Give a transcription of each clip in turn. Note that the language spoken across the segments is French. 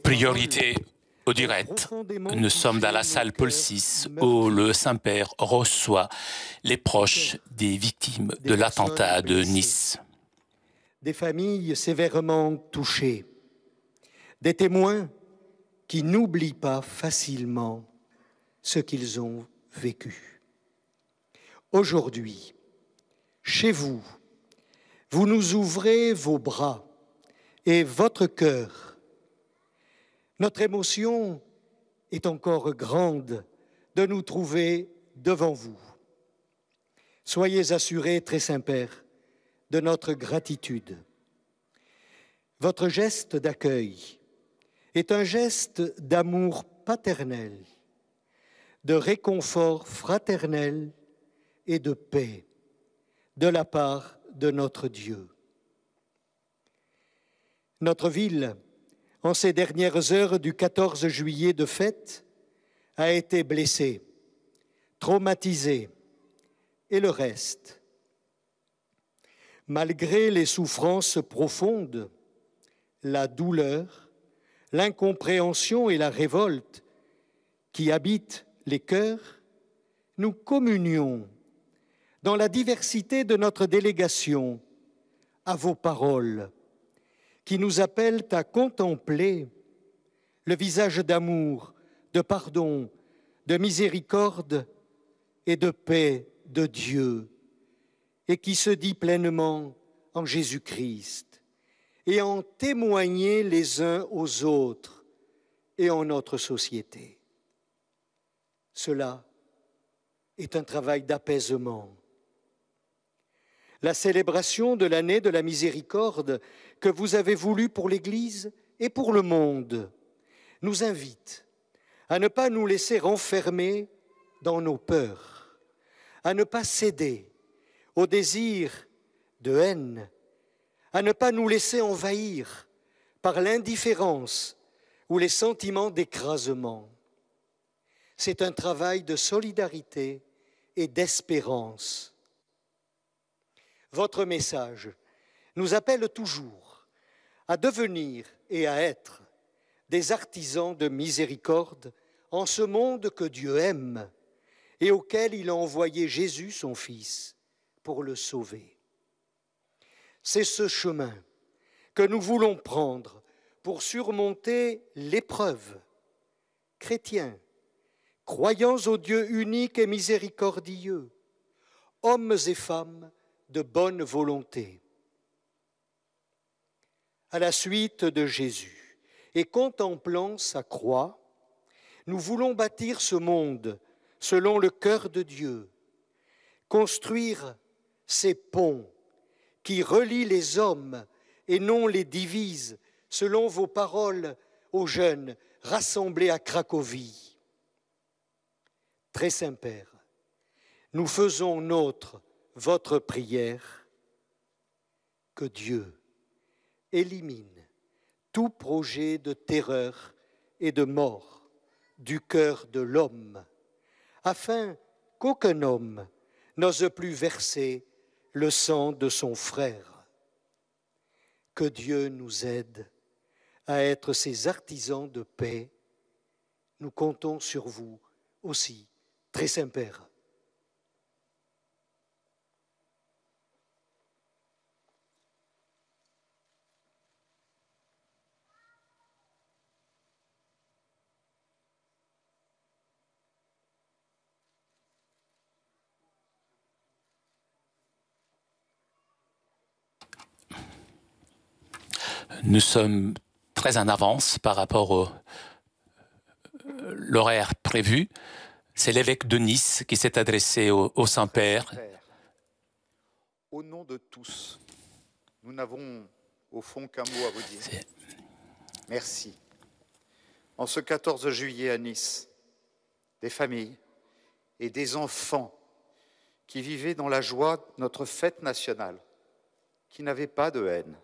Priorité au direct. Nous sommes dans la salle Paul VI où le Saint-Père reçoit les proches des victimes de l'attentat de Nice. Des familles sévèrement touchées, des témoins qui n'oublient pas facilement ce qu'ils ont vécu. Aujourd'hui, chez vous, vous nous ouvrez vos bras et votre cœur. Notre émotion est encore grande de nous trouver devant vous. Soyez assurés, très Saint-Père, de notre gratitude. Votre geste d'accueil est un geste d'amour paternel, de réconfort fraternel et de paix de la part de notre Dieu. Notre ville, en ces dernières heures du 14 juillet de fête, a été blessée, traumatisée, et le reste. Malgré les souffrances profondes, la douleur, l'incompréhension et la révolte qui habitent les cœurs, nous communions dans la diversité de notre délégation à vos paroles qui nous appellent à contempler le visage d'amour, de pardon, de miséricorde et de paix de Dieu et qui se dit pleinement en Jésus-Christ et en témoigner les uns aux autres et en notre société. Cela est un travail d'apaisement. La célébration de l'année de la miséricorde que vous avez voulu pour l'Église et pour le monde nous invite à ne pas nous laisser renfermer dans nos peurs, à ne pas céder au désir de haine, à ne pas nous laisser envahir par l'indifférence ou les sentiments d'écrasement. C'est un travail de solidarité et d'espérance. Votre message nous appelle toujours à devenir et à être des artisans de miséricorde en ce monde que Dieu aime et auquel il a envoyé Jésus, son Fils, pour le sauver. C'est ce chemin que nous voulons prendre pour surmonter l'épreuve. Chrétiens, croyants au Dieu unique et miséricordieux, hommes et femmes de bonne volonté. À la suite de Jésus et contemplant sa croix, nous voulons bâtir ce monde selon le cœur de Dieu, construire ces ponts qui relient les hommes et non les divisent, selon vos paroles aux jeunes rassemblés à Cracovie. Très Saint-Père, nous faisons nôtre votre prière, que Dieu élimine tout projet de terreur et de mort du cœur de l'homme, afin qu'aucun homme n'ose plus verser le sang de son frère. Que Dieu nous aide à être ces artisans de paix. Nous comptons sur vous aussi, très Saint-Père. Nous sommes très en avance par rapport à l'horaire prévu. C'est l'évêque de Nice qui s'est adressé au Saint-Père. Au nom de tous, nous n'avons au fond qu'un mot à vous dire. Merci. En ce 14 juillet à Nice, des familles et des enfants qui vivaient dans la joie de notre fête nationale, qui n'avaient pas de haine,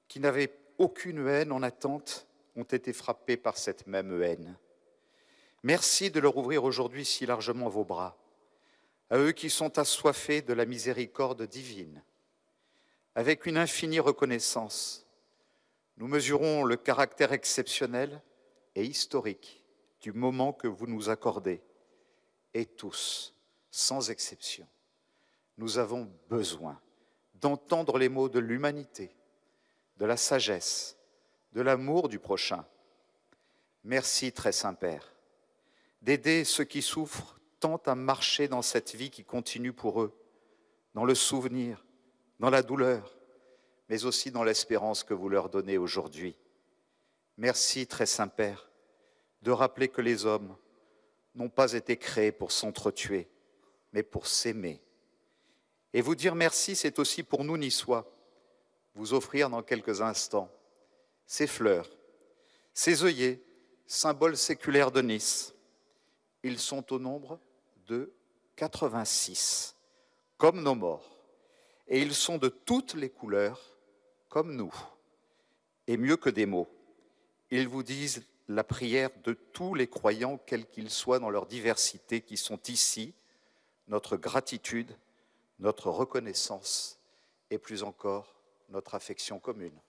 qui n'avaient aucune haine en attente, ont été frappés par cette même haine. Merci de leur ouvrir aujourd'hui si largement vos bras, à eux qui sont assoiffés de la miséricorde divine. Avec une infinie reconnaissance, Nous mesurons le caractère exceptionnel et historique du moment que vous nous accordez. Et tous, sans exception, nous avons besoin d'entendre les mots de l'humanité, de la sagesse, de l'amour du prochain. Merci, très Saint-Père, d'aider ceux qui souffrent tant à marcher dans cette vie qui continue pour eux, dans le souvenir, dans la douleur, mais aussi dans l'espérance que vous leur donnez aujourd'hui. Merci, très Saint-Père, de rappeler que les hommes n'ont pas été créés pour s'entretuer, mais pour s'aimer. Et vous dire merci, c'est aussi pour nous niçois, vous offrir dans quelques instants ces fleurs, ces œillets, symboles séculaires de Nice. Ils sont au nombre de 86, comme nos morts, et ils sont de toutes les couleurs, comme nous. Et mieux que des mots, ils vous disent la prière de tous les croyants, quels qu'ils soient dans leur diversité, qui sont ici, notre gratitude, notre reconnaissance et plus encore notre affection commune.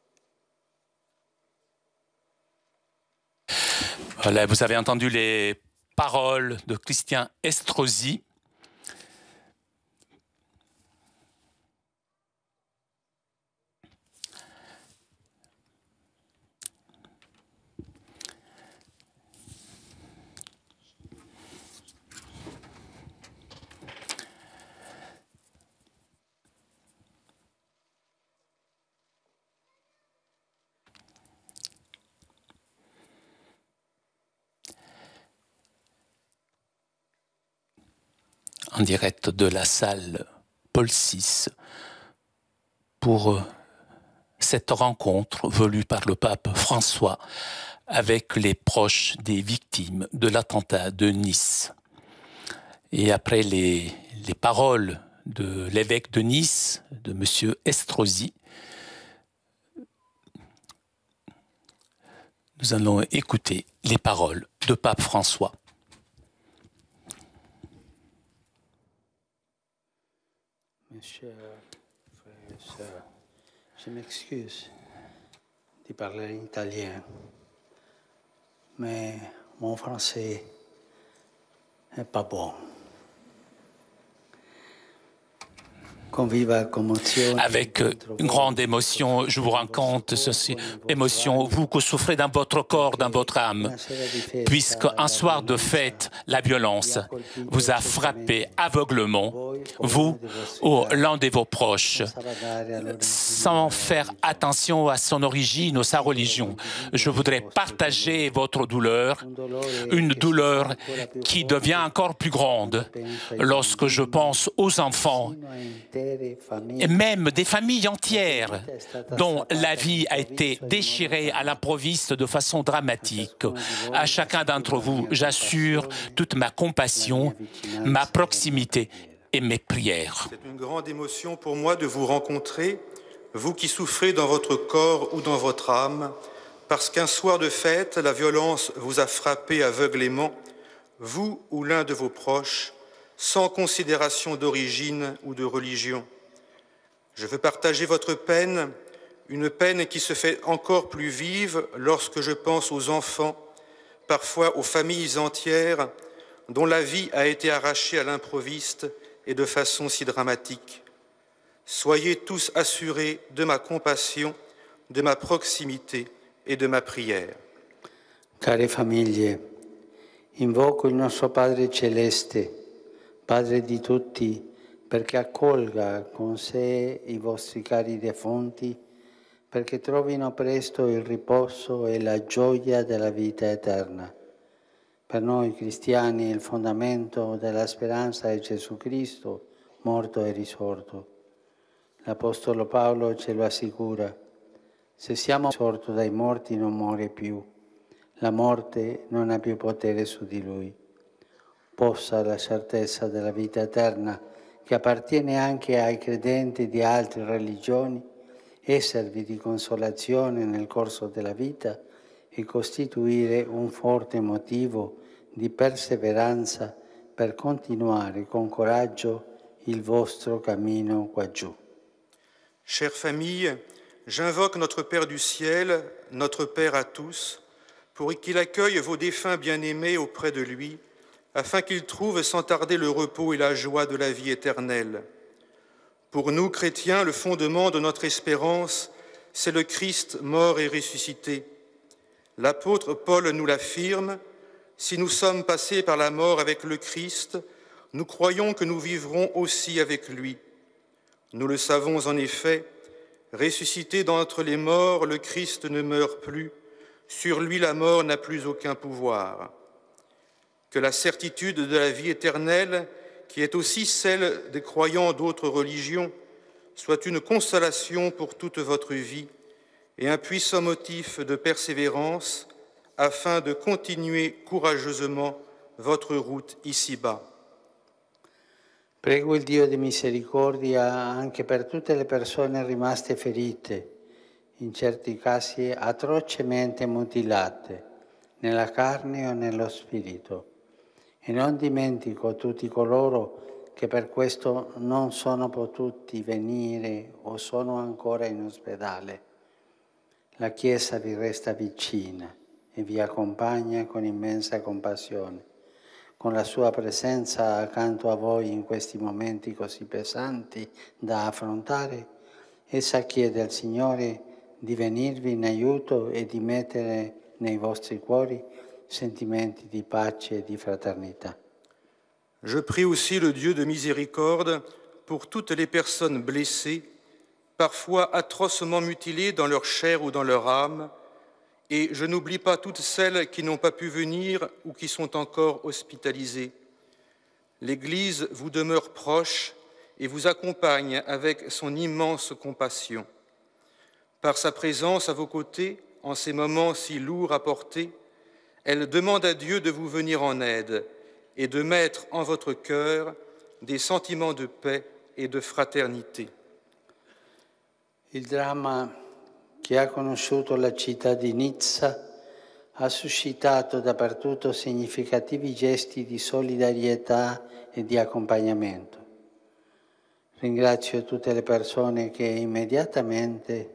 Voilà, vous avez entendu les paroles de Christian Estrosi. En direct de la salle Paul VI pour cette rencontre voulue par le pape François avec les proches des victimes de l'attentat de Nice. Et après les paroles de l'évêque de Nice, de M. Estrosi, nous allons écouter les paroles de pape François. Mes chers frères et sœurs, je m'excuse de parler italien, mais mon français n'est pas bon. Avec une grande émotion, je vous raconte cette émotion, vous qui souffrez dans votre corps, dans votre âme, puisqu'un soir de fête, la violence vous a frappé aveuglement, vous ou l'un de vos proches, sans faire attention à son origine ou sa religion. Je voudrais partager votre douleur, une douleur qui devient encore plus grande lorsque je pense aux enfants, et même des familles entières dont la vie a été déchirée à l'improviste de façon dramatique. À chacun d'entre vous, j'assure toute ma compassion, ma proximité et mes prières. C'est une grande émotion pour moi de vous rencontrer, vous qui souffrez dans votre corps ou dans votre âme, parce qu'un soir de fête, la violence vous a frappé aveuglément, vous ou l'un de vos proches, sans considération d'origine ou de religion. Je veux partager votre peine, une peine qui se fait encore plus vive lorsque je pense aux enfants, parfois aux familles entières, dont la vie a été arrachée à l'improviste et de façon si dramatique. Soyez tous assurés de ma compassion, de ma proximité et de ma prière. Care famiglie, invoco il nostro Padre Celeste, Padre di tutti, perché accolga con sé i vostri cari defunti, perché trovino presto il riposo e la gioia della vita eterna. Per noi cristiani il fondamento della speranza è Gesù Cristo, morto e risorto. L'Apostolo Paolo ce lo assicura. Se siamo risorti dai morti non muore più. La morte non ha più potere su di lui. Possa la certezza della vita eterna, che appartiene anche ai credenti di altre religioni, esservi di consolazione nel corso della vita e costituire un forte motivo di perseveranza per continuare con coraggio il vostro cammino qua giù. Chère famille, j'invoque notre Père du ciel, notre Père à tous, pour qu'il accueille vos défunts bien-aimés auprès de lui, afin qu'ils trouvent sans tarder le repos et la joie de la vie éternelle. Pour nous, chrétiens, le fondement de notre espérance, c'est le Christ mort et ressuscité. L'apôtre Paul nous l'affirme, « Si nous sommes passés par la mort avec le Christ, nous croyons que nous vivrons aussi avec lui. Nous le savons en effet, ressuscité d'entre les morts, le Christ ne meurt plus, sur lui la mort n'a plus aucun pouvoir. Que la certitude de la vie éternelle, qui est aussi celle des croyants d'autres religions, soit une consolation pour toute votre vie et un puissant motif de persévérance afin de continuer courageusement votre route ici-bas. Prego il Dio di misericordia anche per tutte le persone rimaste ferite, in certi casi atrocemente mutilate, nella carne o nello spirito. E non dimentico tutti coloro che per questo non sono potuti venire o sono ancora in ospedale. La Chiesa vi resta vicina e vi accompagna con immensa compassione. Con la sua presenza accanto a voi in questi momenti così pesanti da affrontare, essa chiede al Signore di venirvi in aiuto e di mettere nei vostri cuori sentimenti di pace e di fraternità. Je prie aussi le Dieu de miséricorde pour toutes les personnes blessées, parfois atrocement mutilées dans leur chair ou dans leur âme, et je n'oublie pas toutes celles qui n'ont pas pu venir ou qui sont encore hospitalisées. L'Église vous demeure proche et vous accompagne avec son immense compassion. Par sa présence à vos côtés, en ces moments si lourds à porter, elle demande à Dieu de vous venir en aide et de mettre en votre cœur des sentiments de paix et de fraternité. Il dramma che ha conosciuto la città di Nizza ha suscitato dappertutto significativi gesti di solidarietà e di accompagnamento. Ringrazio tutte le persone che immediatamente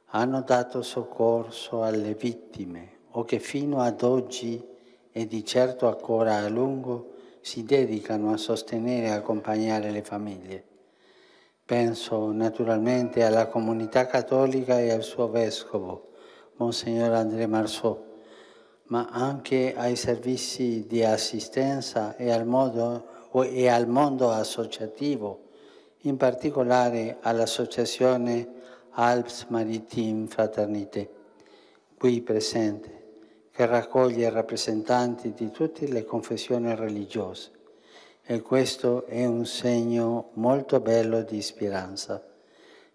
hanno dato soccorso alle vittime o che fino ad oggi e di certo ancora a lungo si dedicano a sostenere e accompagnare le famiglie. Penso naturalmente alla comunità cattolica e al suo vescovo, Monsignor André Marceau, ma anche ai servizi di assistenza e al mondo associativo, in particolare all'associazione Alpes Maritimes Fraternité, qui presente, che raccoglie rappresentanti di tutte le confessioni religiose. E questo è un segno molto bello di speranza.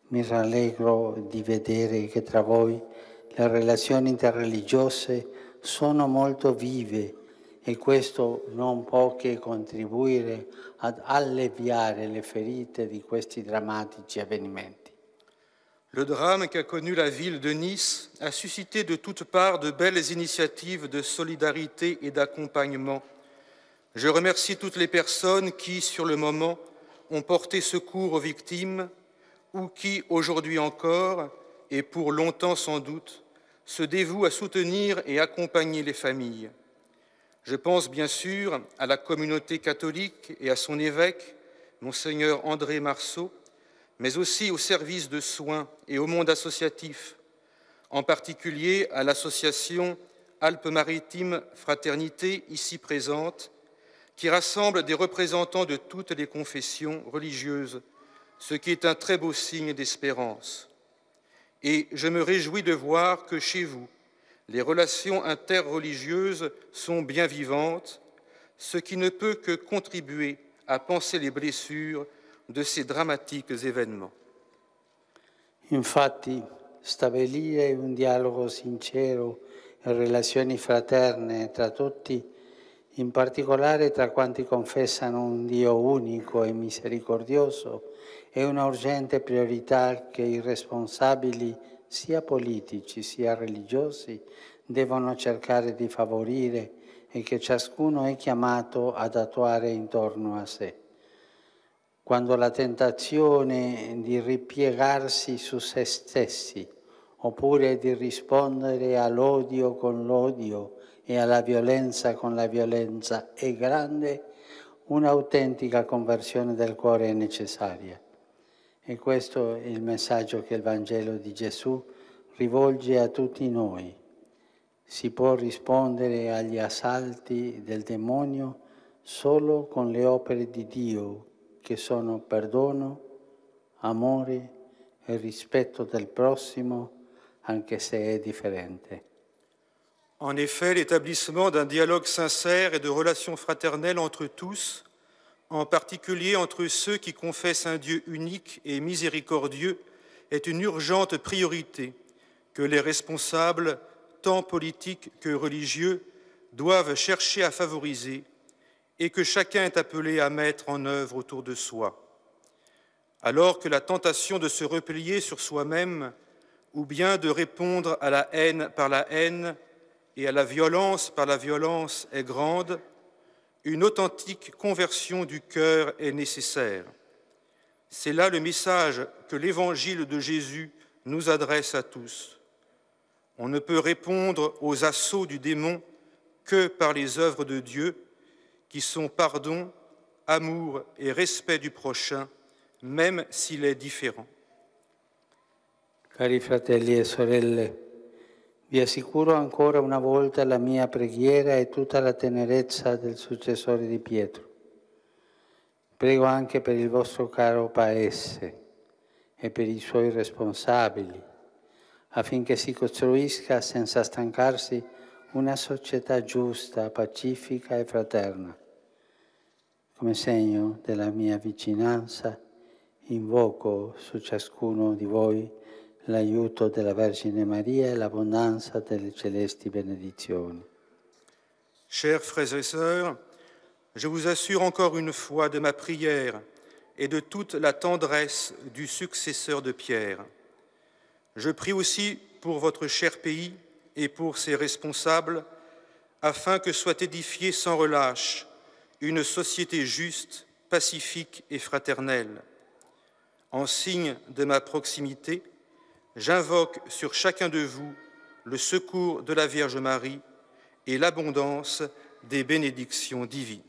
Mi rallegro di vedere che tra voi le relazioni interreligiose sono molto vive e questo non può che contribuire ad alleviare le ferite di questi drammatici avvenimenti. Le drame qu'a connu la ville de Nice a suscité de toutes parts de belles initiatives de solidarité et d'accompagnement. Je remercie toutes les personnes qui, sur le moment, ont porté secours aux victimes ou qui, aujourd'hui encore, et pour longtemps sans doute, se dévouent à soutenir et accompagner les familles. Je pense bien sûr à la communauté catholique et à son évêque, Monseigneur André Marceau, mais aussi aux services de soins et au monde associatif, en particulier à l'association Alpes-Maritimes Fraternité, ici présente, qui rassemble des représentants de toutes les confessions religieuses, ce qui est un très beau signe d'espérance. Et je me réjouis de voir que chez vous, les relations interreligieuses sont bien vivantes, ce qui ne peut que contribuer à panser les blessures de ces drammatiques événements. Infatti, stabilire un dialogo sincero e relazioni fraterne tra tutti, in particolare tra quanti confessano un Dio unico e misericordioso, è una urgente priorità che i responsabili, sia politici sia religiosi, devono cercare di favorire e che ciascuno è chiamato ad attuare intorno a sé. quando la tentazione di ripiegarsi su se stessi, oppure di rispondere all'odio con l'odio e alla violenza con la violenza è grande, un'autentica conversione del cuore è necessaria. E questo è il messaggio che il Vangelo di Gesù rivolge a tutti noi. Si può rispondere agli assalti del demonio solo con le opere di Dio, che sono perdono, amore e rispetto del prossimo, anche se è differente. En effet, l'établissement d'un dialogue sincère et de relations fraternelles entre tous, en particulier entre ceux qui confessent un Dieu unique et miséricordieux, est une urgente priorité que les responsables, tant politiques que religieux, doivent chercher à favoriser et que chacun est appelé à mettre en œuvre autour de soi. Alors que la tentation de se replier sur soi-même ou bien de répondre à la haine par la haine et à la violence par la violence est grande, une authentique conversion du cœur est nécessaire. C'est là le message que l'Évangile de Jésus nous adresse à tous. On ne peut répondre aux assauts du démon que par les œuvres de Dieu, qui sont pardon, amour et respect du prochain, même s'il est différent. Cari fratelli e sorelle, vi assicuro ancora una volta la mia preghiera e tutta la tenerezza del successore di Pietro. Prego anche per il vostro caro Paese e per i suoi responsabili, affinché si costruisca senza stancarsi una società giusta, pacifica e fraterna. Come segno della mia vicinanza, invoco su ciascuno di voi l'aiuto della Vergine Maria e l'abbondanza delle celesti benedizioni. Chers frères et sœurs, je vous assure encore une fois de ma prière et de toute la tendresse du successeur de Pierre. Je prie aussi pour votre cher pays et pour ses responsables, afin que soit édifiée sans relâche une société juste, pacifique et fraternelle. En signe de ma proximité, j'invoque sur chacun de vous le secours de la Vierge Marie et l'abondance des bénédictions divines.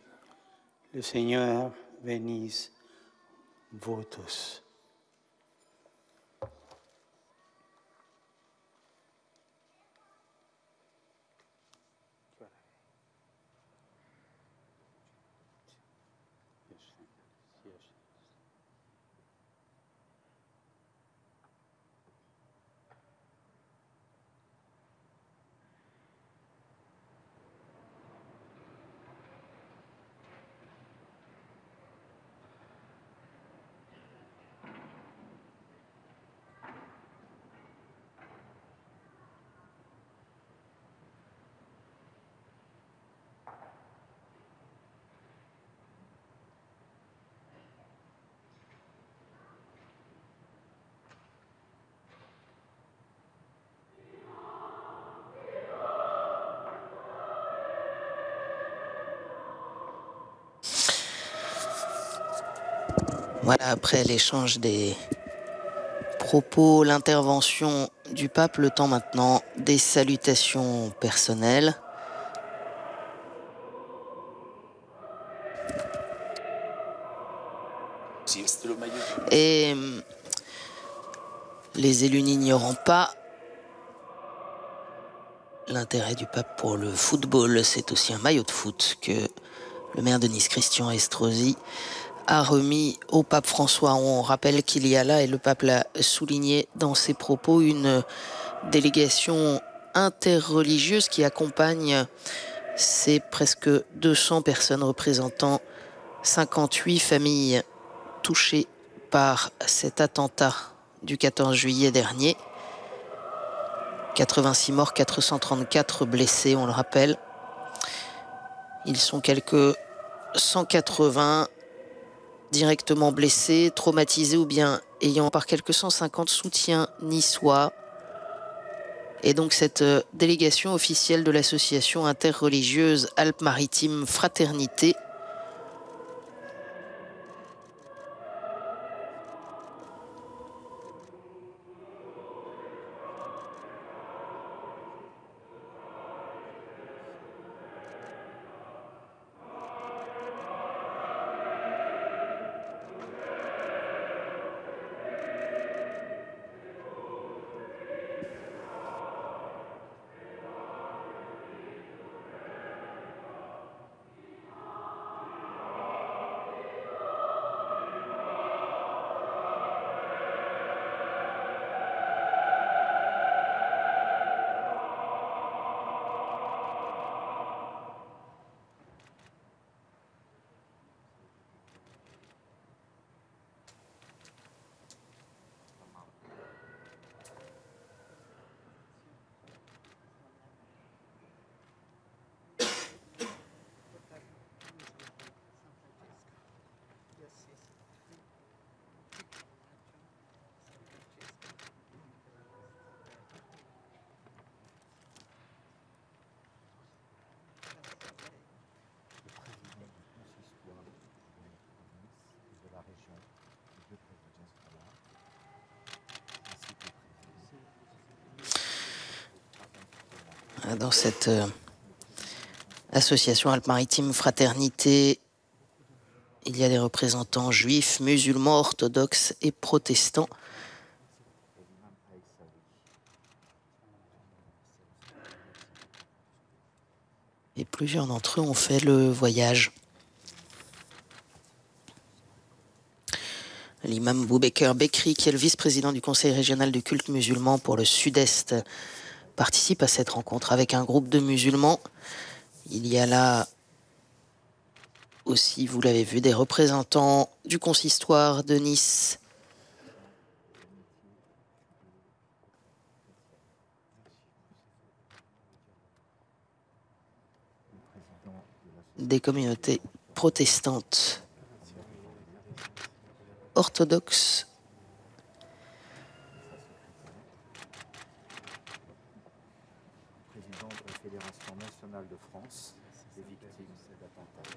Le Seigneur bénisse vous tous. Voilà, après l'échange des propos, l'intervention du pape, le temps maintenant des salutations personnelles. Et les élus n'ignorant pas l'intérêt du pape pour le football, c'est aussi un maillot de foot que le maire de Nice, Christian Estrosi, a remis au pape François. On rappelle qu'il y a là, et le pape l'a souligné dans ses propos, une délégation interreligieuse qui accompagne ces presque 200 personnes représentant 58 familles touchées par cet attentat du 14 juillet dernier. 86 morts, 434 blessés, on le rappelle. Ils sont quelques 180 directement blessés, traumatisés ou bien ayant par quelques 150 soutiens niçois. Et donc cette délégation officielle de l'association interreligieuse Alpes-Maritimes Fraternité dans cette association Alpes-Maritimes Fraternité. Il y a des représentants juifs, musulmans, orthodoxes et protestants. Et plusieurs d'entre eux ont fait le voyage. L'imam Boubaker Bekri, qui est le vice-président du Conseil régional du culte musulman pour le Sud-Est, participe à cette rencontre avec un groupe de musulmans. Il y a là aussi, vous l'avez vu, des représentants du consistoire de Nice. Des communautés protestantes, orthodoxes. Président de la Fédération nationale de France des victimes d'attentats.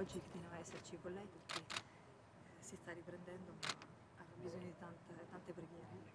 oggi che teneva a esserci con lei perché si sta riprendendo, ma ha bisogno di tante preghiere.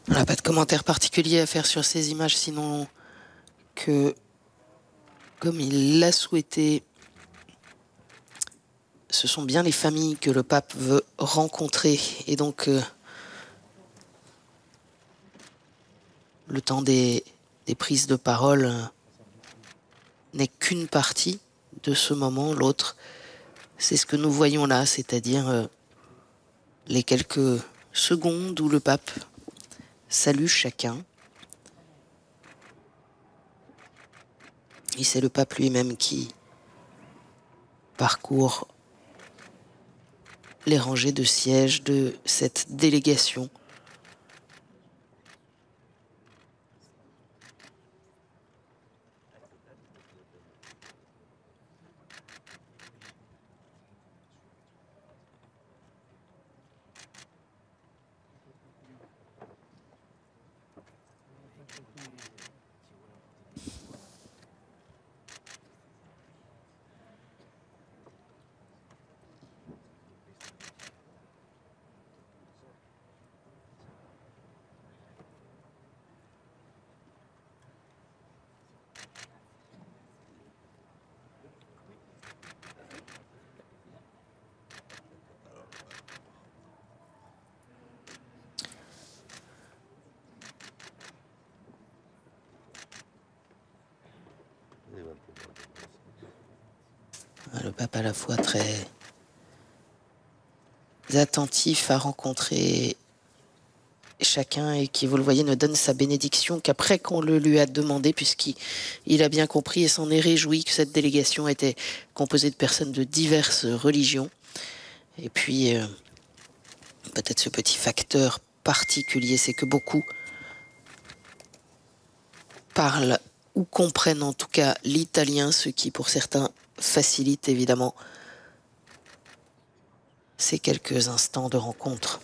On n'a pas de commentaire particulier à faire sur ces images, sinon que, comme il l'a souhaité, ce sont bien les familles que le pape veut rencontrer. Et donc, le temps des prises de parole n'est qu'une partie de ce moment. L'autre, c'est ce que nous voyons là, c'est-à-dire les quelques secondes où le pape salue chacun. Et c'est le pape lui-même qui parcourt les rangées de sièges de cette délégation. Le pape à la fois très attentif à rencontrer chacun et qui, vous le voyez, ne donne sa bénédiction qu'après qu'on le lui a demandé, puisqu'il a bien compris et s'en est réjoui que cette délégation était composée de personnes de diverses religions. Et puis, peut-être ce petit facteur particulier, c'est que beaucoup parlent ou comprennent en tout cas l'italien, ce qui pour certains facilite évidemment ces quelques instants de rencontre.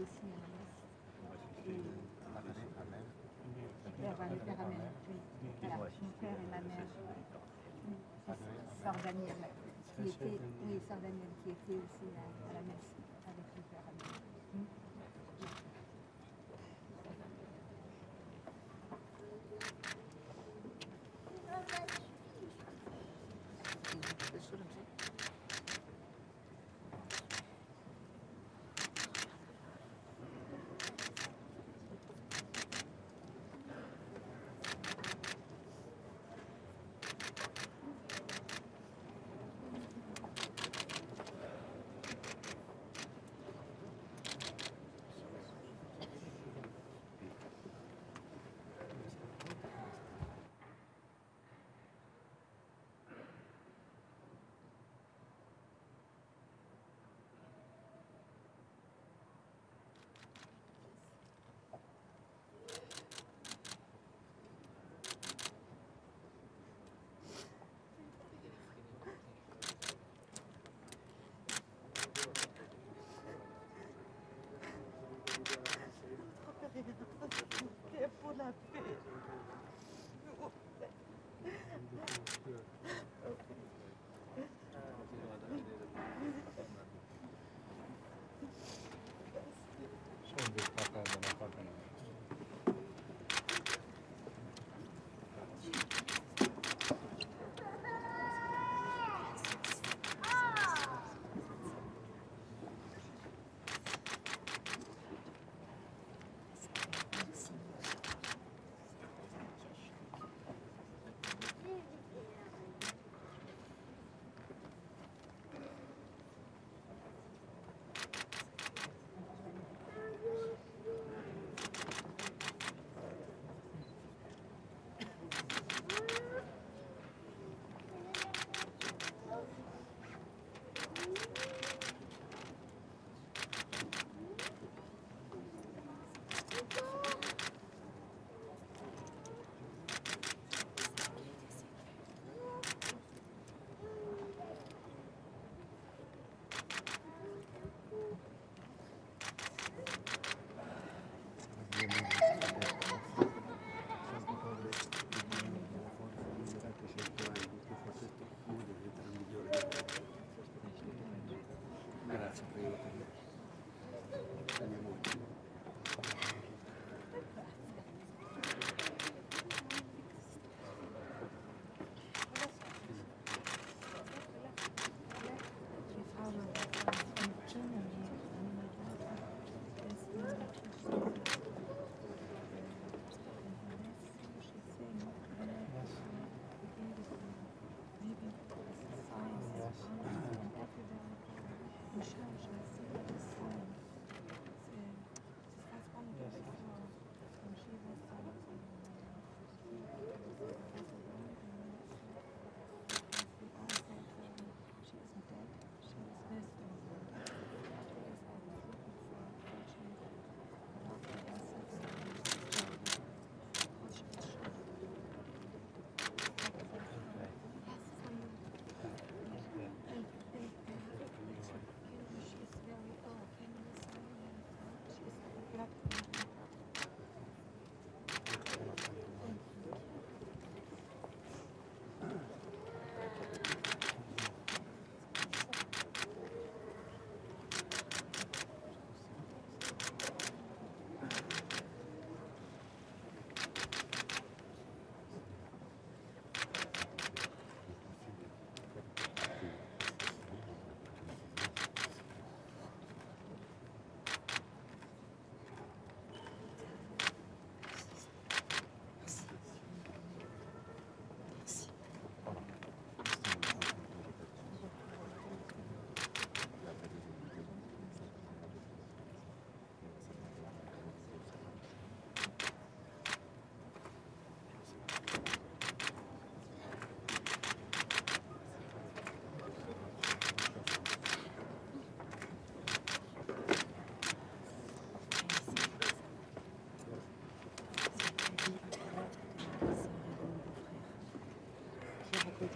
aussi à la messe. Et Père Amel, oui. Voilà, mon père et ma mère. Sœur Daniel, qui était, oui, Sœur Daniel, qui était aussi à la messe avec le Père Amel. Pour la paix.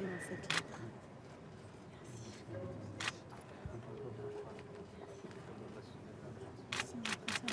dans cette lettre. Merci.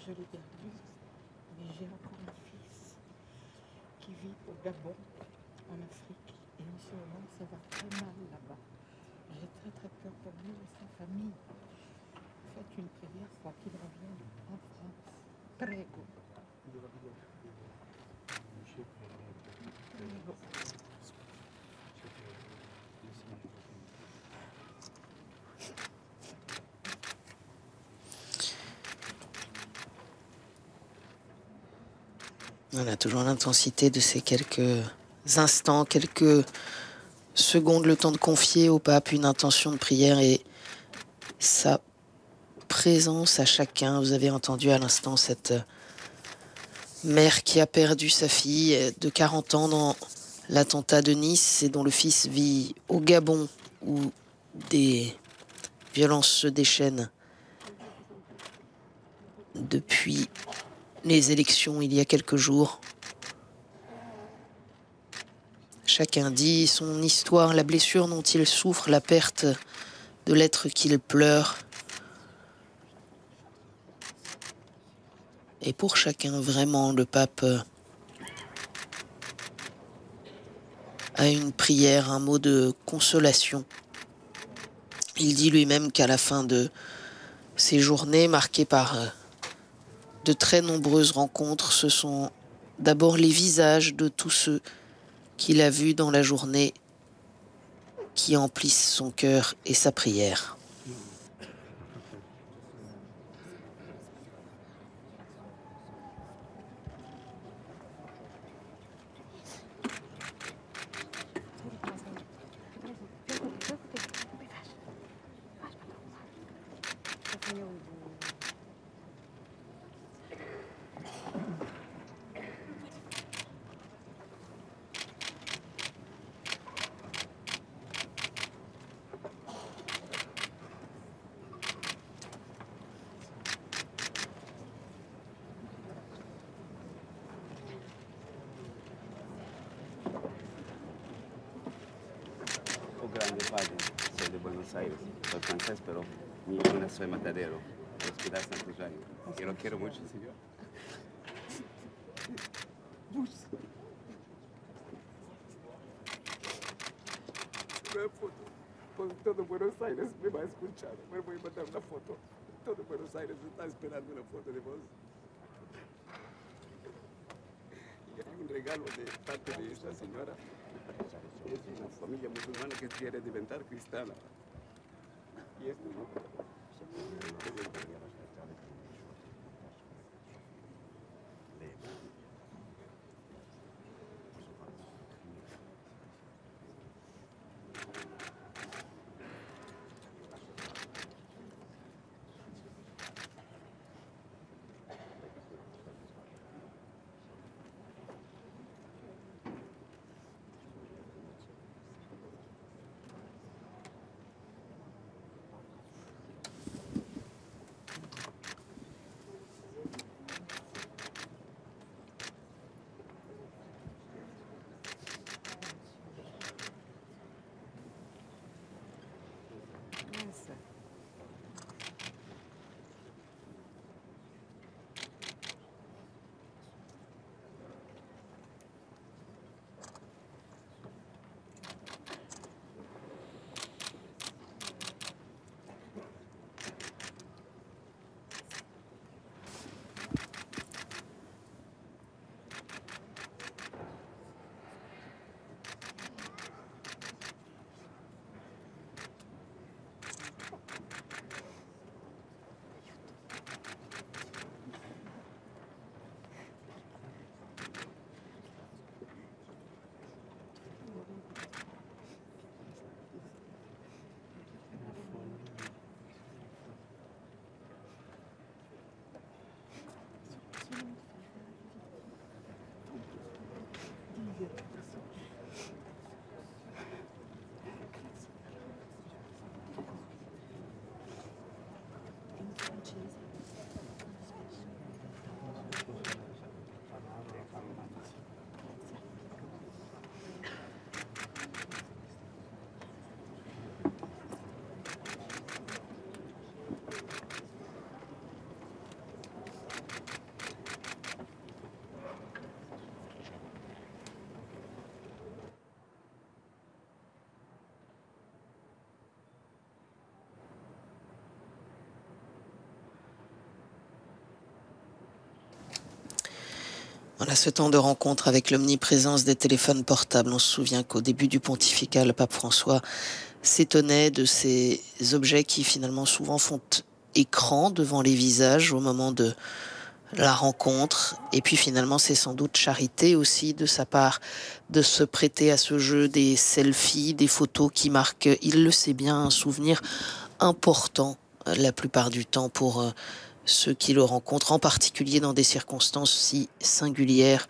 Je l'ai perdu, mais j'ai encore un fils qui vit au Gabon, en Afrique. Et en ce moment, ça va très mal là-bas. J'ai très très peur pour lui et sa famille. Faites une prière pour qu'il revienne en France. Prego. Voilà, toujours l'intensité de ces quelques instants, quelques secondes, le temps de confier au pape une intention de prière et sa présence à chacun. Vous avez entendu à l'instant cette mère qui a perdu sa fille de 40 ans dans l'attentat de Nice et dont le fils vit au Gabon où des violences se déchaînent depuis les élections il y a quelques jours. Chacun dit son histoire, la blessure dont il souffre, la perte de l'être qu'il pleure. Et pour chacun, vraiment, le pape a une prière, un mot de consolation. Il dit lui-même qu'à la fin de ces journées marquées par de très nombreuses rencontres, ce sont d'abord les visages de tous ceux qu'il a vus dans la journée qui emplissent son cœur et sa prière. Grande padre, soy de Buenos Aires, soy francés, pero mi hijo nació en Matadero, en el Hospital San Rosario. Yo lo quiero mucho, señor. Una foto, por todo Buenos Aires me va a escuchar, me voy a mandar una foto. Todo Buenos Aires está esperando una foto de vos. Y hay un regalo de parte de esta señora. Es una familia musulmana que quiere inventar cristiana. Y esto, ¿no? Voilà ce temps de rencontre avec l'omniprésence des téléphones portables. On se souvient qu'au début du pontificat, le pape François s'étonnait de ces objets qui finalement souvent font écran devant les visages au moment de la rencontre. Et puis finalement, c'est sans doute charité aussi de sa part de se prêter à ce jeu des selfies, des photos qui marquent, il le sait bien, un souvenir important la plupart du temps pour ceux qui le rencontrent, en particulier dans des circonstances si singulières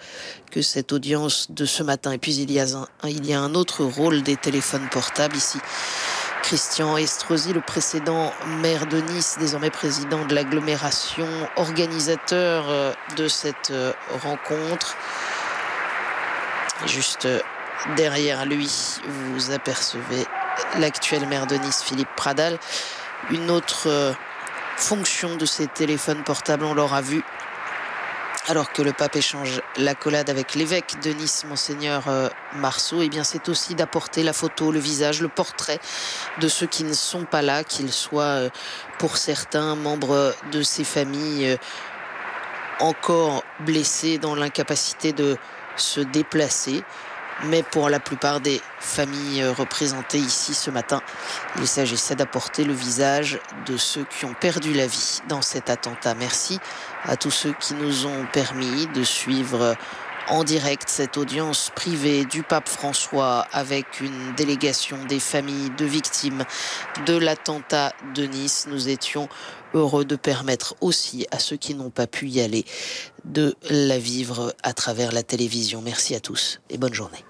que cette audience de ce matin. Et puis il y a un autre rôle des téléphones portables ici. Christian Estrosi, le précédent maire de Nice, désormais président de l'agglomération, organisateur de cette rencontre. Juste derrière lui, vous apercevez l'actuel maire de Nice, Philippe Pradal. Une autre fonction de ces téléphones portables, on l'aura vu, alors que le pape échange l'accolade avec l'évêque de Nice, Monseigneur Marceau, eh bien c'est aussi d'apporter la photo, le visage, le portrait de ceux qui ne sont pas là, qu'ils soient pour certains membres de ces familles encore blessés dans l'incapacité de se déplacer. Mais pour la plupart des familles représentées ici ce matin, il s'agissait d'apporter le visage de ceux qui ont perdu la vie dans cet attentat. Merci à tous ceux qui nous ont permis de suivre en direct cette audience privée du pape François avec une délégation des familles de victimes de l'attentat de Nice. Nous étions heureux de permettre aussi à ceux qui n'ont pas pu y aller de la vivre à travers la télévision. Merci à tous et bonne journée.